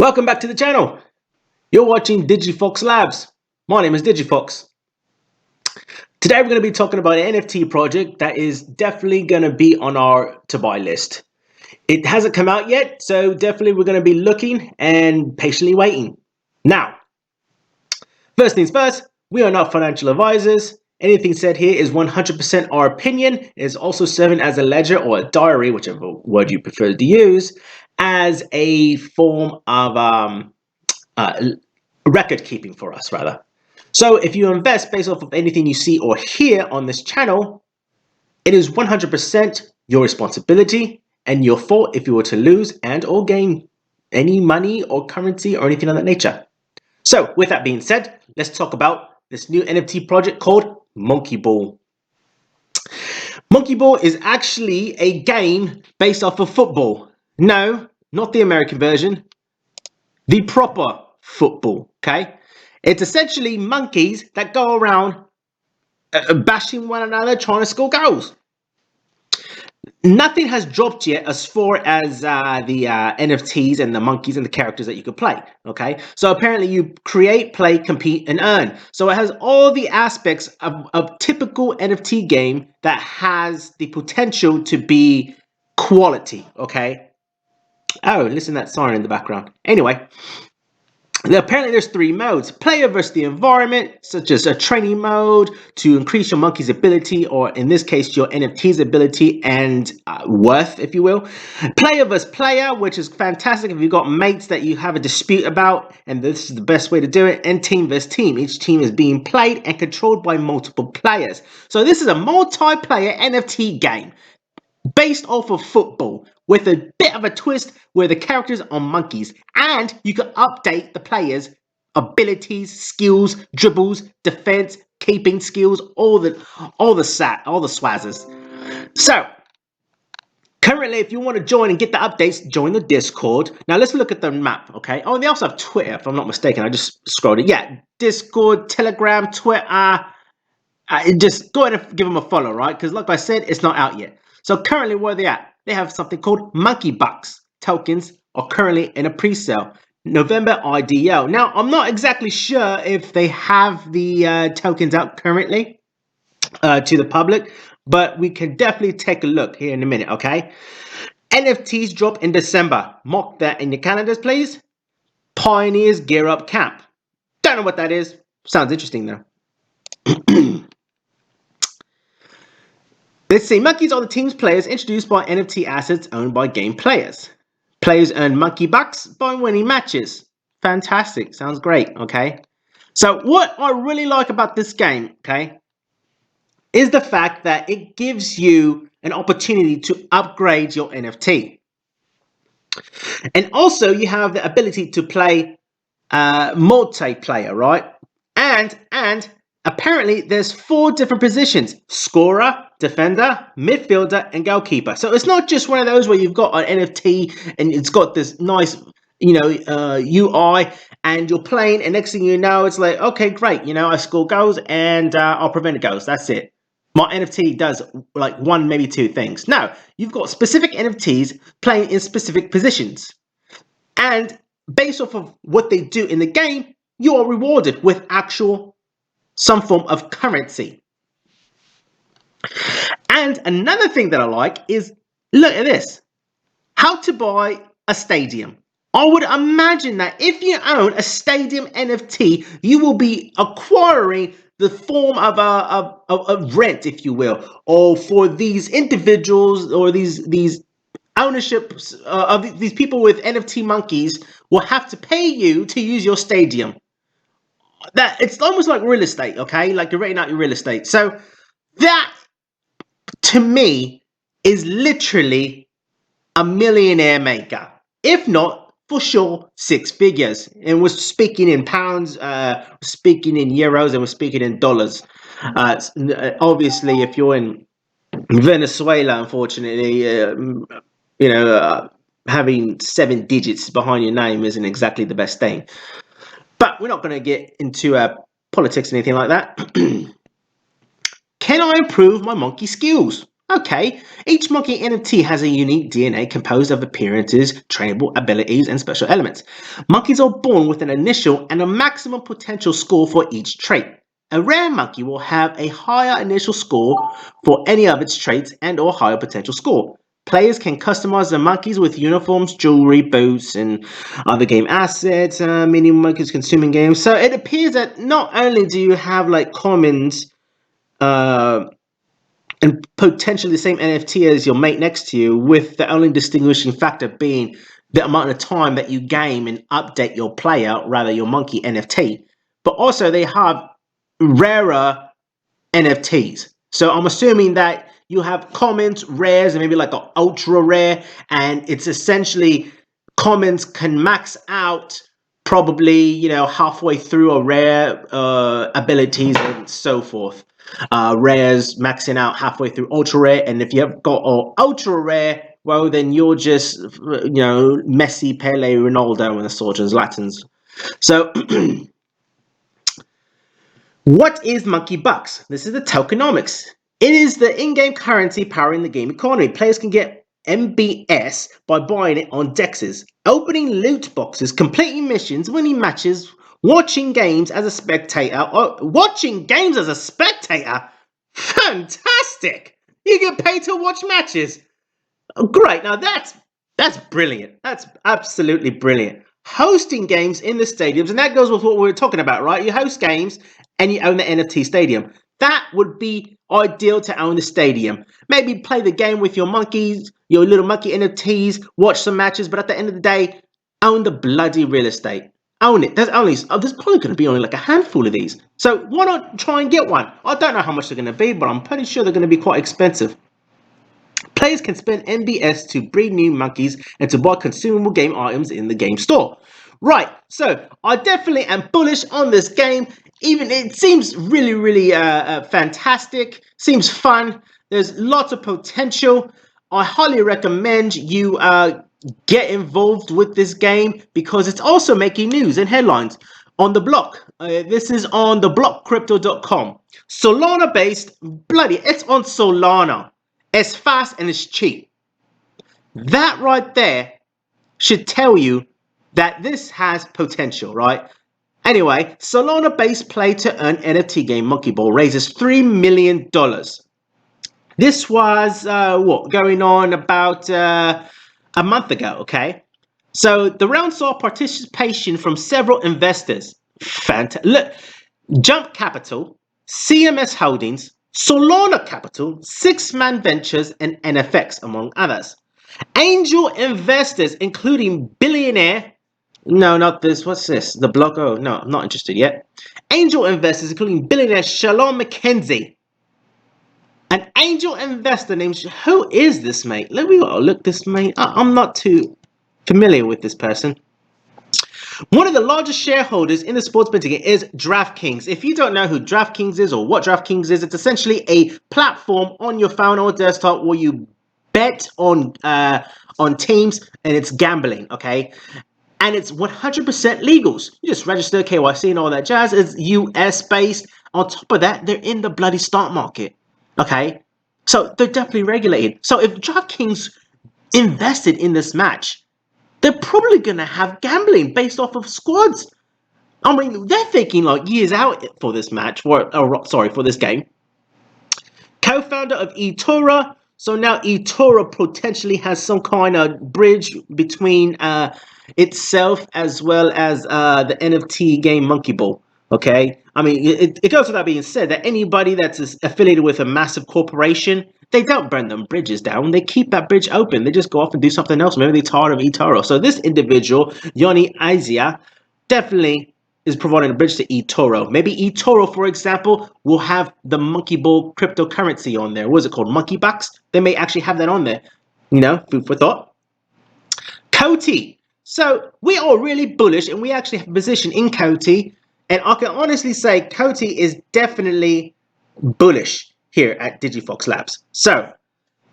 Welcome back to the channel. You're watching Digifox Labs. My name is Digifox. Today we're going to be talking about an NFT project that is definitely going to be on our to buy list. It hasn't come out yet, so definitely we're going to be looking and patiently waiting. Now, first things first, we are not financial advisors. Anything said here is 100% our opinion. It is also serving as a ledger or a diary, whichever word you prefer to use, as a form of record keeping for us, rather. So if you invest based off of anything you see or hear on this channel, it is 100% your responsibility and your fault if you were to lose and or gain any money or currency or anything of that nature. So with that being said, let's talk about this new NFT project called Monkey Ball. Monkey Ball is actually a game based off of football. No, not the American version, the proper football, okay? It's essentially monkeys that go around bashing one another, trying to score goals. Nothing has dropped yet as far as the NFTs and the monkeys and the characters that you could play, okay? So apparently you create, play, compete, and earn. So it has all the aspects of typical NFT game that has the potential to be quality, okay? Oh, listen to that siren in the background. Anyway, apparently there's 3 modes. Player versus the environment, such as a training mode to increase your monkey's ability, or in this case, your NFT's ability and worth, if you will. Player versus player, which is fantastic if you've got mates that you have a dispute about, and this is the best way to do it. And team versus team. Each team is being played and controlled by multiple players. So this is a multiplayer NFT game based off of football with a bit of a twist where the characters are monkeys, and you can update the players' abilities, skills, dribbles, defense, keeping skills, all the swazzers. So currently, if you want to join and get the updates, join the Discord. Now let's look at the map, okay? Oh, and they also have Twitter, if I'm not mistaken. I just scrolled it. Yeah, Discord, Telegram, Twitter. Just go ahead and give them a follow, right? Because like I said, it's not out yet. So currently, where are they at? They have something called Monkey Bucks. Tokens are currently in a pre-sale. November IDO. Now, I'm not exactly sure if they have the tokens out currently to the public, but we can definitely take a look here in a minute, okay? NFTs drop in December. Mark that in your calendars, please. Pioneers Gear Up Camp. Don't know what that is. Sounds interesting, though. Let's see, monkeys are the team's players introduced by NFT assets owned by game players. Players earn monkey bucks by winning matches. Fantastic, sounds great, okay? So what I really like about this game, okay, is the fact that it gives you an opportunity to upgrade your NFT. And also you have the ability to play multiplayer, right? And apparently there's 4 different positions: scorer, defender, midfielder, and goalkeeper. So it's not just one of those where you've got an NFT and it's got this nice, UI, and you're playing, and next thing you know, it's like, okay, great, I score goals and I'll prevent goals. That's it. My NFT does like 1, maybe 2 things. Now, you've got specific NFTs playing in specific positions. And based off of what they do in the game, you are rewarded with some form of currency. And another thing that I like is, look at this, how to buy a stadium. I would imagine that if you own a stadium NFT, you will be acquiring the form of rent, if you will, or for these individuals or these ownerships of these people with NFT monkeys will have to pay you to use your stadium. That it's almost like real estate, okay? Like you're renting out your real estate. So that, to me, is literally a millionaire maker. If not, for sure, 6 figures. And we're speaking in pounds, speaking in euros, and we're speaking in dollars. Obviously, if you're in Venezuela, unfortunately, having 7 digits behind your name isn't exactly the best thing. But we're not going to get into politics or anything like that. Can I improve my monkey skills? Okay, each monkey NFT has a unique DNA composed of appearances, trainable abilities, and special elements. Monkeys are born with an initial and a maximum potential score for each trait. A rare monkey will have a higher initial score for any of its traits and or higher potential score. Players can customize the monkeys with uniforms, jewelry, boots, and other game assets, mini monkeys consuming games. So it appears that not only do you have like commons, uh, and potentially the same NFT as your mate next to you, with the only distinguishing factor being the amount of time that you game and update your player, rather your monkey NFT. But also they have rarer NFTs. So I'm assuming that you have commons, rares, and maybe like an ultra rare, and it's essentially commons can max out probably halfway through a rare abilities and so forth. Rares maxing out halfway through ultra rare, and if you have got ultra rare, well then you're just Messi, Pele, Ronaldo, and the Sorgens Latins. So what is Monkey Bucks? This is the tokenomics. It is the in-game currency powering the game economy. Players can get MBS by buying it on dexes, opening loot boxes, completing missions, winning matches, watching games as a spectator. Watching games as a spectator? Fantastic! You get paid to watch matches. Oh, great. Now that's brilliant. That's absolutely brilliant. Hosting games in the stadiums, and that goes with what we were talking about, right? You host games and you own the NFT stadium. That would be ideal to own the stadium. Maybe play the game with your monkeys, your little monkey NFTs, watch some matches, but at the end of the day, own the bloody real estate. Own it. There's probably going to be only like a handful of these. So why not try and get one? I don't know how much they're going to be, but I'm pretty sure they're going to be quite expensive. Players can spend MBS to breed new monkeys and to buy consumable game items in the game store. Right, so I definitely am bullish on this game. Even it seems really fantastic. Seems fun. There's lots of potential. I highly recommend you get involved with this game because it's also making news and headlines on the block. This is on the blockcrypto.com. Solana based, it's on Solana. It's fast and it's cheap. That right there should tell you that this has potential, right? Anyway, Solana-based play-to-earn NFT game Monkey Ball raises $3 million. This was, going on about a month ago, okay? So the round saw participation from several investors. Look, Jump Capital, CMS Holdings, Solana Capital, Six Man Ventures, and NFX, among others. Angel investors, including billionaire, no, not this, what's this? The blog, oh, no, I'm not interested yet. Angel investors, including billionaire Shalom McKenzie. An angel investor named, who is this, mate? Let me look this, mate. I'm not too familiar with this person. One of the largest shareholders in the sports betting is DraftKings. If you don't know who DraftKings is or what DraftKings is, it's essentially a platform on your phone or desktop where you bet on teams and it's gambling, okay? And it's 100% legals. You just register KYC and all that jazz. It's US based. On top of that, they're in the bloody stock market, okay? So they're definitely regulated. So if DraftKings invested in this match, they're probably going to have gambling based off of squads. I mean, they're thinking like years out for this match, for this game. Co-founder of eToro. So now eToro potentially has some kind of bridge between itself as well as the NFT game Monkey Ball. Okay? I mean, it goes without being said that anybody that's affiliated with a massive corporation, they don't burn them bridges down. They keep that bridge open. They just go off and do something else. Maybe they're tired of eToro. So this individual, Yoni Izia, definitely is providing a bridge to eToro. Maybe eToro, for example, will have the Monkey Ball cryptocurrency on there. What is it called? Monkey Bucks? They may actually have that on there. Food for thought. Coty. So we are really bullish and we actually have a position in Coty. And I can honestly say Coty is definitely bullish here at Digifox Labs. So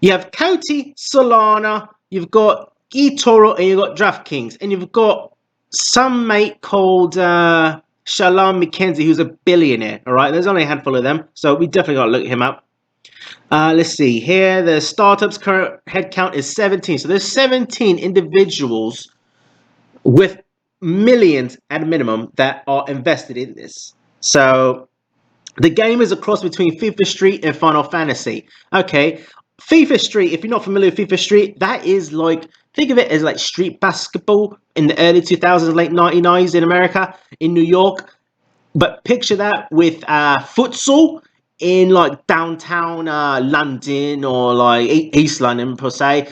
you have Coty, Solana, you've got eToro, and you've got DraftKings, and you've got some mate called Shalom McKenzie, who's a billionaire. All right, there's only a handful of them, so we definitely got to look him up. Let's see here. The startup's current headcount is 17. So there's 17 individuals with millions at a minimum that are invested in this. So the game is a cross between FIFA Street and Final Fantasy. Okay, FIFA Street, if you're not familiar with FIFA Street, that is like, think of it as like street basketball in the early 2000s, late 1990s in America, in New York. But picture that with futsal in like downtown London, or like East London per se,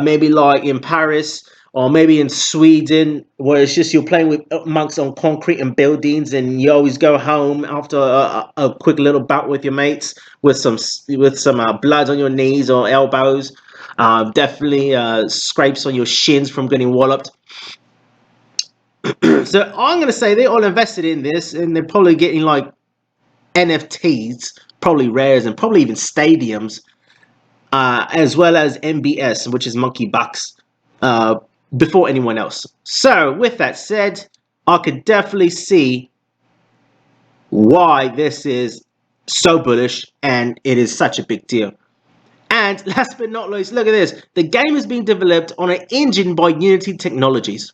maybe like in Paris, or maybe in Sweden, where it's just you're playing with amongst on concrete and buildings, and you always go home after a quick little bout with your mates with some blood on your knees or elbows, definitely scrapes on your shins from getting walloped. So I'm going to say they all invested in this, and they're probably getting like NFTs, probably rares, and probably even stadiums, as well as MBS, which is monkey bucks, before anyone else. So with that said, I could definitely see why this is so bullish and it is such a big deal. And last but not least, look at this. The game is being developed on an engine by Unity Technologies.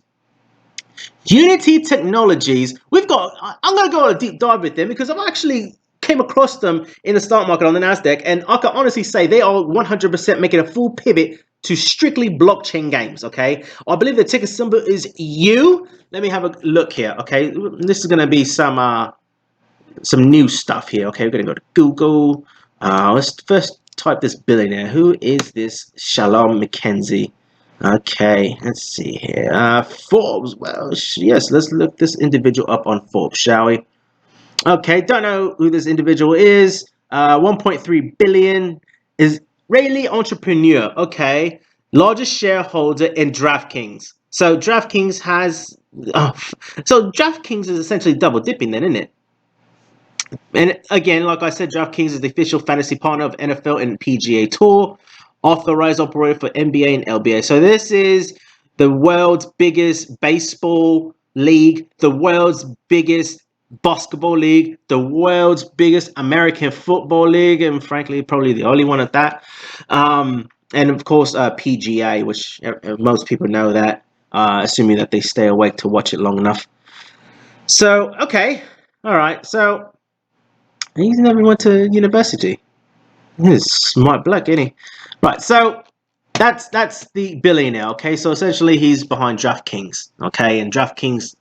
Unity Technologies, I'm going to go on a deep dive with them because I've actually came across them in the stock market on the NASDAQ, and I can honestly say they are 100% making a full pivot to strictly blockchain games, okay? I believe the ticker symbol is U. Let me have a look here, okay? This is going to be some new stuff here, okay? We're going to go to Google. Let's first type this billionaire. Who is this Shalom McKenzie? Okay, let's see here. Forbes. Well, yes, let's look this individual up on Forbes, shall we? Okay, don't know who this individual is. 1.3 billion, Israeli entrepreneur. Okay, largest shareholder in DraftKings. So DraftKings has. So DraftKings is essentially double dipping, then, isn't it? And again, like I said, DraftKings is the official fantasy partner of NFL and PGA Tour, authorized operator for NBA and LBA. So this is the world's biggest baseball league, the world's biggest basketball league, the world's biggest American football league, and frankly, probably the only one at that. And of course, PGA, which most people know that, assuming that they stay awake to watch it long enough. So, okay. All right. So, he's never went to university. He's smart black, isn't he? Right, so that's the billionaire, okay? So essentially he's behind DraftKings, okay? And DraftKings,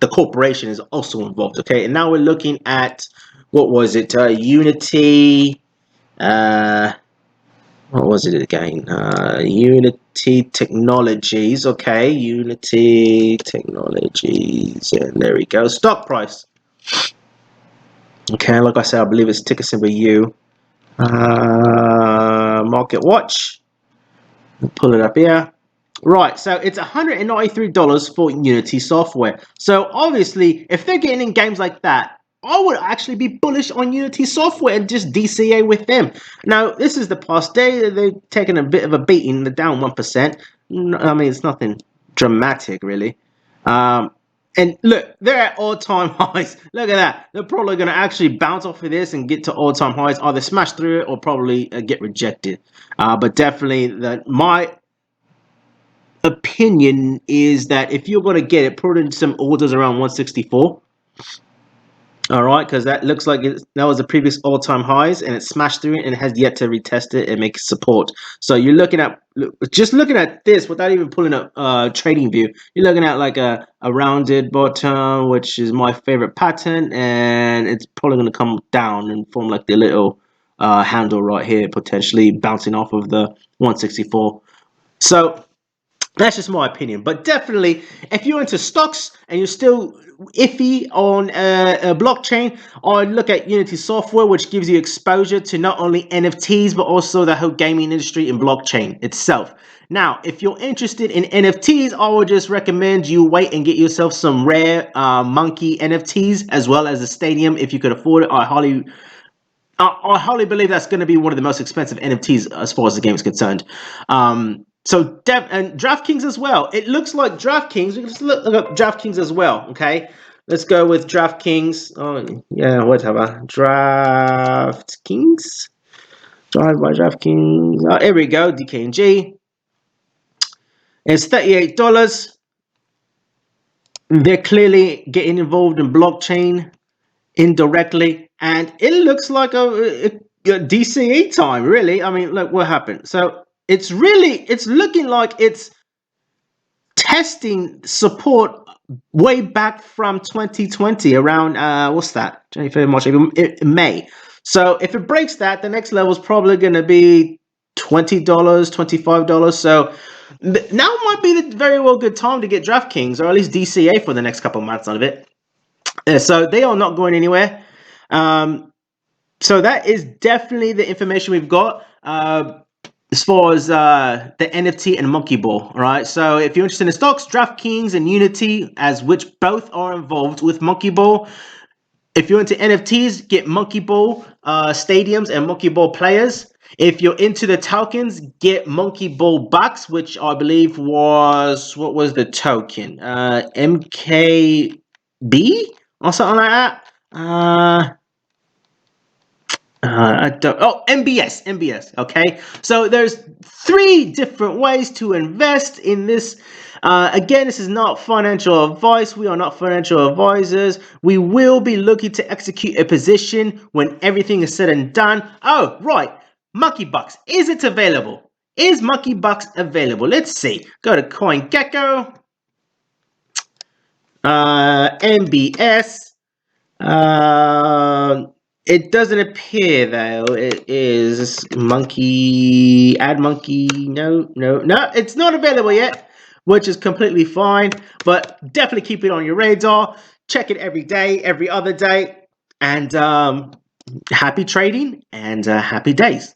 the corporation, is also involved, okay? And now we're looking at, what was it? Unity, what was it again? Unity Technologies, okay? Unity Technologies, and there we go. Stock price. Okay, like I said, I believe it's ticker symbol U. Market watch. Pull it up here. Right, so it's $193 for Unity software. So obviously, if they're getting in games like that, I would actually be bullish on Unity software and just DCA with them. Now, this is the past day. They've taken a bit of a beating. They're down 1%. I mean, it's nothing dramatic, really. And look, they're at all-time highs. Look at that. They're probably going to actually bounce off of this and get to all-time highs. Either smash through it or probably get rejected. But definitely, my opinion is that if you're going to get it, put in some orders around 164. All right, because that looks like that was the previous all-time highs, and it smashed through it and has yet to retest it and make support. So you're looking at, just looking at this without even pulling up trading view, you're looking at like a rounded bottom, which is my favorite pattern, and it's probably going to come down and form like the little handle right here, potentially bouncing off of the 164. So that's just my opinion, but definitely, if you're into stocks and you're still iffy on a blockchain, I'd look at Unity software, which gives you exposure to not only NFTs, but also the whole gaming industry and blockchain itself. Now, if you're interested in NFTs, I would just recommend you wait and get yourself some rare monkey NFTs, as well as a stadium if you could afford it. I highly believe that's going to be one of the most expensive NFTs as far as the game is concerned. So and DraftKings as well. It looks like DraftKings. We can just look up DraftKings as well. Okay, let's go with DraftKings. Oh yeah, whatever. DraftKings. Drive by DraftKings. Oh, here we go. DKNG. It's $38. They're clearly getting involved in blockchain indirectly, and it looks like a DCE time, really. I mean, look what happened. So it's looking like it's testing support way back from 2020, around what's that? January, March, April, May. So if it breaks that, the next level is probably going to be $20, $25. So now might be the very well good time to get DraftKings, or at least DCA, for the next couple of months out of it. So they are not going anywhere. So that is definitely the information we've got as far as the NFT and Monkey Ball. All right. So if you're interested in stocks, DraftKings and Unity, as which both are involved with Monkey Ball. If you're into NFTs, get Monkey Ball stadiums and Monkey Ball players. If you're into the tokens, get Monkey Ball Bucks, which I believe was, what was the token? MKB or something like that. I don't. Oh, MBS. Okay, so there's 3 different ways to invest in this. Again, this is not financial advice. We are not financial advisors. We will be looking to execute a position when everything is said and done. Oh, right. Monkey Bucks. Is it available? Is Monkey Bucks available? Let's see. Go to CoinGecko. MBS. It doesn't appear, though. It is monkey, add monkey. No, it's not available yet, which is completely fine, but definitely keep it on your radar. Check it every day, every other day, and happy trading and happy days.